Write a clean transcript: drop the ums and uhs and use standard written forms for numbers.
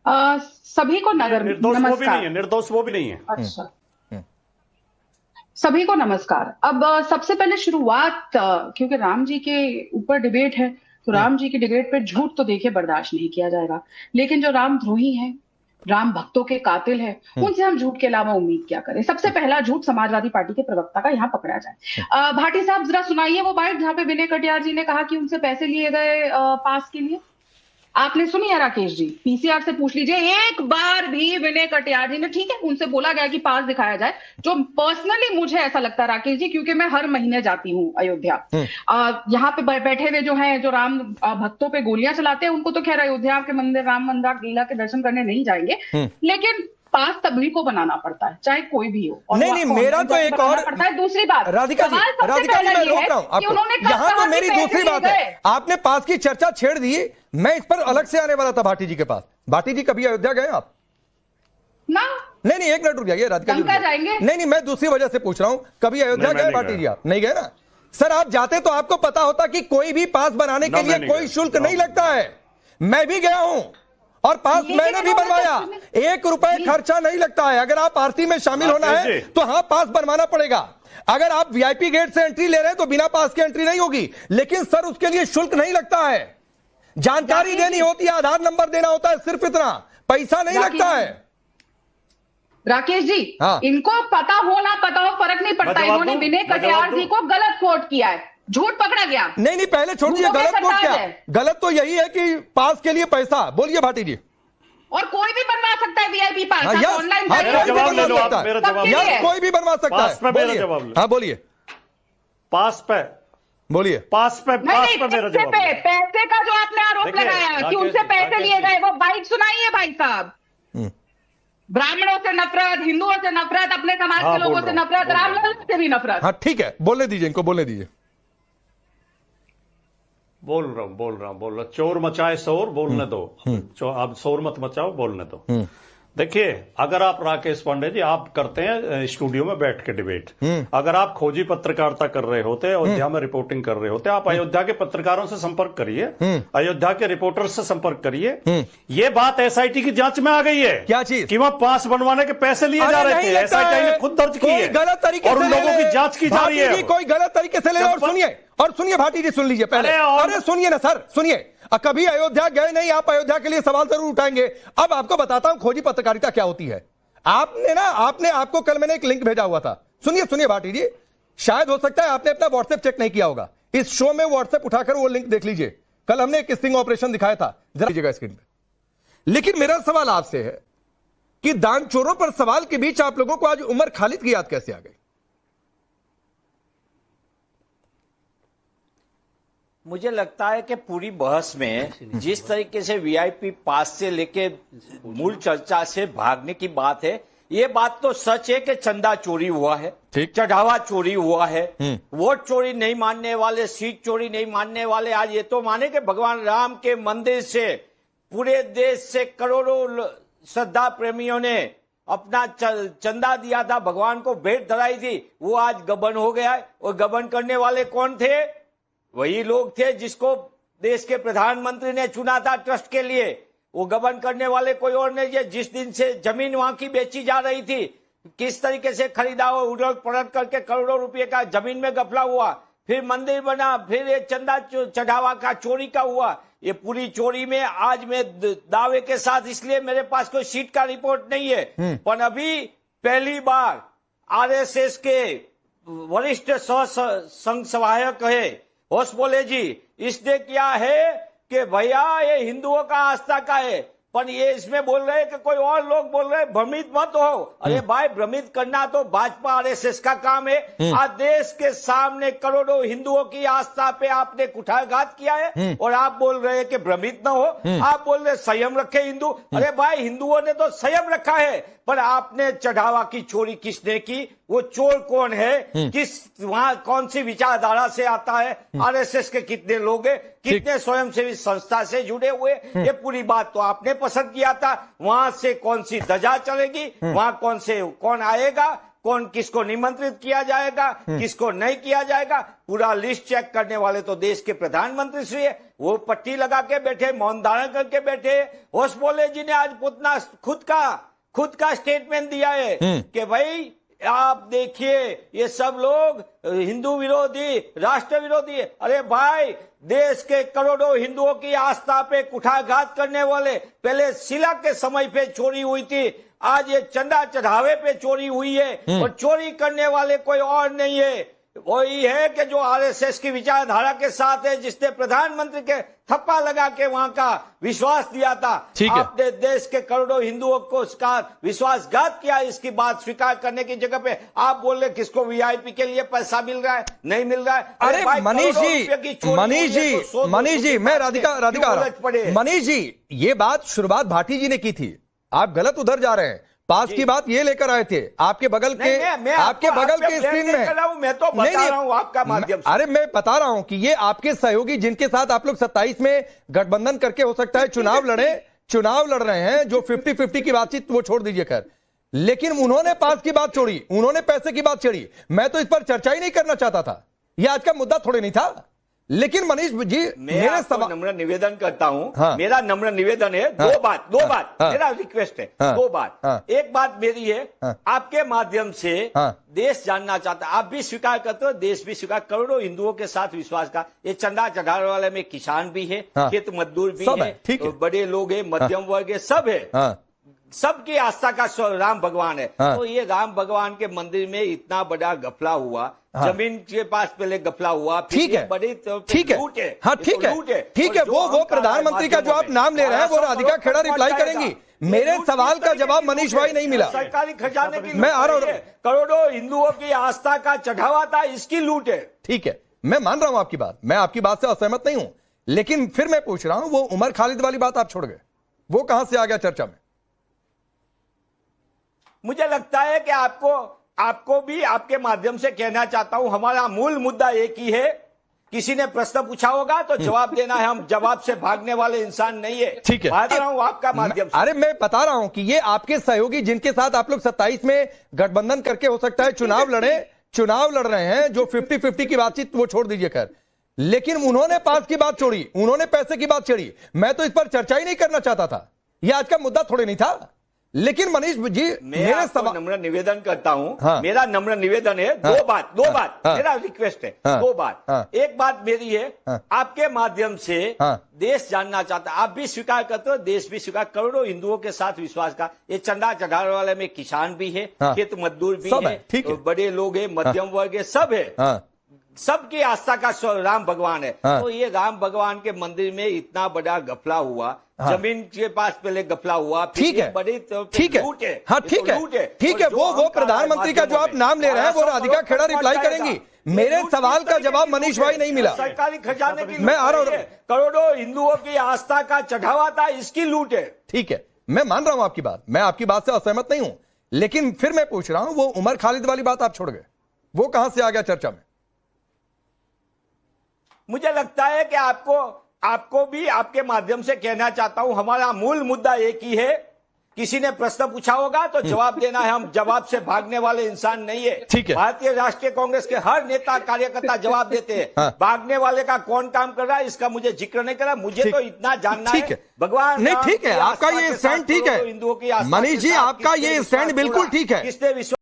सभी को निर्दोष वो भी नहीं नमस्कार। है, निर्दोष वो भी नहीं है। अच्छा, सभी को नमस्कार। अब सबसे पहले शुरुआत, क्योंकि राम जी के ऊपर डिबेट है, तो राम जी की डिबेट पे झूठ तो देखिए बर्दाश्त नहीं किया जाएगा, लेकिन जो रामद्रोही हैं, राम भक्तों के कातिल हैं, उनसे हम झूठ के अलावा उम्मीद क्या करें। सबसे पहला झूठ समाजवादी पार्टी के प्रवक्ता का यहाँ पकड़ा जाए। भाटी साहब जरा सुनाइए वो बाइट जहाँ पे विनय कटियार जी ने कहा कि उनसे पैसे लिए गए पास के लिए। आपने सुनी है राकेश जी? पीसीआर से पूछ लीजिए, एक बार भी विनय कटियार जी ने, ठीक है उनसे बोला गया कि पास दिखाया जाए, जो पर्सनली मुझे ऐसा लगता है राकेश जी, क्योंकि मैं हर महीने जाती हूँ अयोध्या, यहाँ पे बैठे हुए जो हैं, जो राम भक्तों पे गोलियां चलाते हैं, उनको तो खैर अयोध्या के मंदिर, राम मंदिर लीला के दर्शन करने नहीं जाएंगे, लेकिन पास तभी को बनाना पड़ता है, चाहे कोई भी हो। और नहीं, मेरा तो एक और पड़ता है। दूसरी बात, राधिका जी, मैं रोक रहा हूं आपको, यहाँ तो मेरी दूसरी बात है, आपने पास की चर्चा छेड़ दी, मैं इस पर अलग से आने वाला था भाटी जी के पास। भाटी जी कभी अयोध्या गए आप? ना नहीं, एक मिनट रुक जाइए राधिका जी, जाएंगे। नहीं, मैं दूसरी वजह से पूछ रहा हूं, कभी अयोध्या गए भाटी जी? आप नहीं गए ना सर। आप जाते तो आपको पता होता कि कोई भी पास बनाने के लिए कोई शुल्क नहीं लगता है। मैं भी गया हूं और पास मैंने भी बनवाया, 1 रुपए खर्चा नहीं लगता है। अगर आप आरती में शामिल होना है तो हाँ पास बनवाना पड़ेगा। अगर आप वीआईपी गेट से एंट्री ले रहे हैं तो बिना पास के एंट्री नहीं होगी, लेकिन सर उसके लिए शुल्क नहीं लगता है। जानकारी देनी होती है, आधार नंबर देना होता है, सिर्फ इतना, पैसा नहीं लगता है। राकेश जी, हाँ। इनको पता हो ना पता हो फर्क नहीं पड़ता, इन्होंने विनय कटियार जी को गलत कोट किया है, झूठ पकड़ा गया। नहीं, पहले छोड़िए गलत कोट क्या, गलत तो यही है कि पास के लिए पैसा। बोलिए भाटी जी। और कोई भी बनवा सकता है वीआईपी पास, ऑनलाइन कोई भी बनवा सकता है। हाँ बोलिए, पास पे बोलिए, पास पे मेरा जवाब। पैसे का जो आपने आरोप लगाया कि उनसे पैसे लिए गए, वो बाइट सुनाइए भाई साहब। ब्राह्मणों से नफरत, हिंदुओं से नफरत, अपने समाज के लोगों से नफरत, रामलाल से भी नफरत। हाँ ठीक है, बोलने दीजिए इनको, बोलने दीजिए। बोल रहा हूं। चोर मचाए शोर, बोलने दो। आप शोर मत मचाओ, बोलने दो। देखिए, अगर आप राकेश पांडे जी, आप करते हैं स्टूडियो में बैठ के डिबेट, अगर आप खोजी पत्रकारिता कर रहे होते, अयोध्या में रिपोर्टिंग कर रहे होते, आप अयोध्या के पत्रकारों से संपर्क करिए, अयोध्या के रिपोर्टर्स से संपर्क करिए। ये बात एसआईटी की जांच में आ गई है। क्या चीज? कि वहां पास बनवाने के पैसे लिए जा रहे थे, एसआईटी ने खुद दर्ज की है, गलत तरीके से, और उन लोगों की जांच की जा रही है। कोई गलत तरीके से ले। और सुनिए भाटी जी, सुन लीजिए पहले। अरे सुनिए ना सर, सुनिए। कभी अयोध्या गए नहीं, आप अयोध्या के लिए सवाल जरूर उठाएंगे। अब आपको बताता हूं खोजी पत्रकारिता क्या होती है। आपको कल मैंने एक लिंक भेजा हुआ था। सुनिए भाटी जी, शायद हो सकता है आपने अपना व्हाट्सएप चेक नहीं किया होगा। इस शो में व्हाट्सएप उठाकर वो लिंक देख लीजिए। कल हमने एक स्टिंग ऑपरेशन दिखाया था, जरा लीजिएगा स्क्रीन पे। लेकिन मेरा सवाल आपसे है कि दान चोरों पर सवाल के बीच आप लोगों को आज उमर खालिद की याद कैसे आ गई? मुझे लगता है कि पूरी बहस में जिस तरीके से वीआईपी पास से लेके मूल चर्चा से भागने की बात है, ये बात तो सच है कि चंदा चोरी हुआ है, चढ़ावा चोरी हुआ है, वोट चोरी नहीं मानने वाले, सीट चोरी नहीं मानने वाले आज ये तो माने कि भगवान राम के मंदिर से पूरे देश से करोड़ों श्रद्धा प्रेमियों ने अपना चंदा दिया था, भगवान को भेंट धराई थी, वो आज गबन हो गया है। और गबन करने वाले कौन थे? वही लोग थे जिसको देश के प्रधानमंत्री ने चुना था ट्रस्ट के लिए। वो गबन करने वाले कोई और नहीं है। जिस दिन से जमीन वहां की बेची जा रही थी, किस तरीके से खरीदा हो, उलट पलट करके करोड़ों रुपए का जमीन में घपला हुआ, फिर मंदिर बना, फिर ये चंदा चढ़ावा का चोरी का हुआ। ये पूरी चोरी में आज मैं दावे के साथ, इसलिए मेरे पास कोई सीट का रिपोर्ट नहीं है, पर अभी पहली बार आरएसएस के वरिष्ठ संघ सहायक है होश बोले जी, इसने क्या है कि भैया ये हिंदुओं का आस्था का है, पर ये इसमें बोल रहे हैं कि कोई और लोग बोल रहे हैं भ्रमित मत हो। अरे भाई, भ्रमित करना तो भाजपा आरएसएस का काम है। आज देश के सामने करोड़ों हिंदुओं की आस्था पे आपने कुठारघात किया है और आप बोल रहे हैं कि भ्रमित न हो। आप बोल रहे संयम रखे हिंदू। अरे भाई, हिंदुओं ने तो संयम रखा है, पर आपने चढ़ावा की चोरी किसने की? वो चोर कौन है? किस वहां कौन सी विचारधारा से आता है? आरएसएस के कितने लोग हैं, कितने स्वयंसेवी संस्था से जुड़े हुए? ये पूरी बात तो आपने पसंद किया था। वहां से कौन सी ध्वजा चलेगी, वहां कौन आएगा, कौन किसको निमंत्रित किया जाएगा, किसको नहीं किया जाएगा, पूरा लिस्ट चेक करने वाले तो देश के प्रधानमंत्री श्री है। वो पट्टी लगा के बैठे, मौन धारण करके बैठे। होसबोले जी ने आज पुतना खुद का स्टेटमेंट दिया है कि भाई आप देखिए ये सब लोग हिंदू विरोधी, राष्ट्र विरोधी है। अरे भाई, देश के करोड़ों हिंदुओं की आस्था पे कुठाघात करने वाले, पहले शिला के समय पे चोरी हुई थी, आज ये चंदा चढ़ावे पे चोरी हुई है। और चोरी करने वाले कोई और नहीं है, वही है कि जो आरएसएस की विचारधारा के साथ है, जिसने प्रधानमंत्री के थप्पा लगा के वहां का विश्वास दिया था। आपने देश के करोड़ों हिंदुओं को इसका विश्वासघात किया। इसकी बात स्वीकार करने की जगह पे आप बोल रहे किसको वीआईपी के लिए पैसा मिल रहा है, नहीं मिल रहा है। अरे मनीष जी, मैं राधिका मनीष जी, ये बात शुरुआत भाटी जी ने की थी, आप गलत उधर जा रहे हैं। पास की बात ये लेकर आए थे आपके बगल के स्क्रीन में। मैं तो बता रहा हूं आपका माध्यम से। अरे मैं बता रहा हूं कि ये आपके सहयोगी जिनके साथ आप लोग 27 में गठबंधन करके हो सकता है चुनाव लड़ रहे हैं, जो 50-50 की बातचीत वो छोड़ दीजिए खैर, लेकिन उन्होंने पास की बात छोड़ी, उन्होंने पैसे की बात छेड़ी। मैं तो इस पर चर्चा ही नहीं करना चाहता था, ये आज का मुद्दा थोड़े नहीं था। लेकिन मनीष जी, मेरा नम्र निवेदन करता हूं। हाँ। मेरा नम्र निवेदन है, दो बात मेरा रिक्वेस्ट है। दो बात। एक बात मेरी है, आपके माध्यम से देश जानना चाहता है, आप भी स्वीकार करते हो, देश भी स्वीकार, करोड़ों हिंदुओं के साथ विश्वास का। ये चंदा चढ़ाने वाले में किसान भी है, खेत मजदूर भी है, बड़े लोग है, मध्यम वर्ग है, सब है। सबकी आस्था का राम भगवान है। तो ये राम भगवान के मंदिर में इतना बड़ा घपला हुआ, जमीन के पास पहले घपला हुआ, ठीक है, बड़ी ठीक है, हाँ ठीक है, वो प्रधानमंत्री का जो आप नाम ले रहे हैं वो राधिका खेड़ा रिप्लाई करेंगी। मेरे सवाल का जवाब मनीष भाई नहीं मिला। सरकारी खजाने की मैं आ रहा हूं, करोड़ों हिंदुओं की आस्था का चढ़ावा था, इसकी लूट है। ठीक है, मैं मान रहा हूं आपकी बात, मैं आपकी बात से असहमत नहीं हूं, लेकिन फिर मैं पूछ रहा हूं, वो उमर खालिद वाली बात आप छोड़ गए, वो कहां से आ गया चर्चा में? मुझे लगता है कि आपको भी आपके माध्यम से कहना चाहता हूं, हमारा मूल मुद्दा एक ही है। किसी ने प्रश्न पूछा होगा तो जवाब देना है, हम जवाब से भागने वाले इंसान नहीं है। ठीक है, बता रहा हूं आपका माध्यम से। अरे मैं बता रहा हूं कि ये आपके सहयोगी जिनके साथ आप लोग 27 में गठबंधन करके हो सकता है चुनाव लड़ रहे हैं, जो 50-50 की बातचीत वो छोड़ दीजिए खैर, लेकिन उन्होंने पास की बात छोड़ी, उन्होंने पैसे की बात छेड़ी। मैं तो इस पर चर्चा ही नहीं करना चाहता था, यह आज का मुद्दा थोड़े नहीं था। लेकिन मनीष जी, मेरे नम्र निवेदन करता हूं। हाँ। मेरा नम्र निवेदन है, दो बात मेरा रिक्वेस्ट है। दो बात। एक बात मेरी है, आपके माध्यम से देश जानना चाहता है, आप भी स्वीकार करते हो, देश भी स्वीकार, करोड़ों हिंदुओं के साथ विश्वास का। ये चंदा चढ़ाने वाले में किसान भी है, खेत मजदूर भी है, बड़े लोग है, मध्यम वर्ग है, सब है। सबकी आस्था का राम भगवान है। तो ये राम भगवान के मंदिर में इतना बड़ा घपला हुआ, जमीन के पास पहले घपला हुआ, ठीक है, बड़ी ठीक है, हाँ ठीक है, वो प्रधानमंत्री का जो आप नाम ले रहे हैं वो राधिका खेड़ा रिप्लाई करेंगी। मेरे सवाल का जवाब मनीष भाई नहीं मिला। सरकारी खजाने की मैं आ रहा हूं, करोड़ों हिंदुओं की आस्था का चढ़ावा था, इसकी लूट है। ठीक है, मैं मान रहा हूं आपकी बात, मैं आपकी बात से असहमत नहीं हूं, लेकिन फिर मैं पूछ रहा हूं, वो उमर खालिद वाली बात आप छोड़ गए, वो कहां से आ गया चर्चा में? मुझे लगता है कि आपको भी आपके माध्यम से कहना चाहता हूं, हमारा मूल मुद्दा एक ही है। किसी ने प्रश्न पूछा होगा तो जवाब देना है, हम जवाब से भागने वाले इंसान नहीं है। ठीक है, भारतीय राष्ट्रीय कांग्रेस के हर नेता कार्यकर्ता जवाब देते हैं। हाँ। भागने वाले का कौन काम कर रहा है इसका मुझे जिक्र नहीं करा, मुझे तो इतना जानना है। भगवान नहीं, ठीक है, आपका ये स्टैंड ठीक है, हिंदुओं की मनीष जी, आपका ये स्टैंड बिल्कुल ठीक है। किसने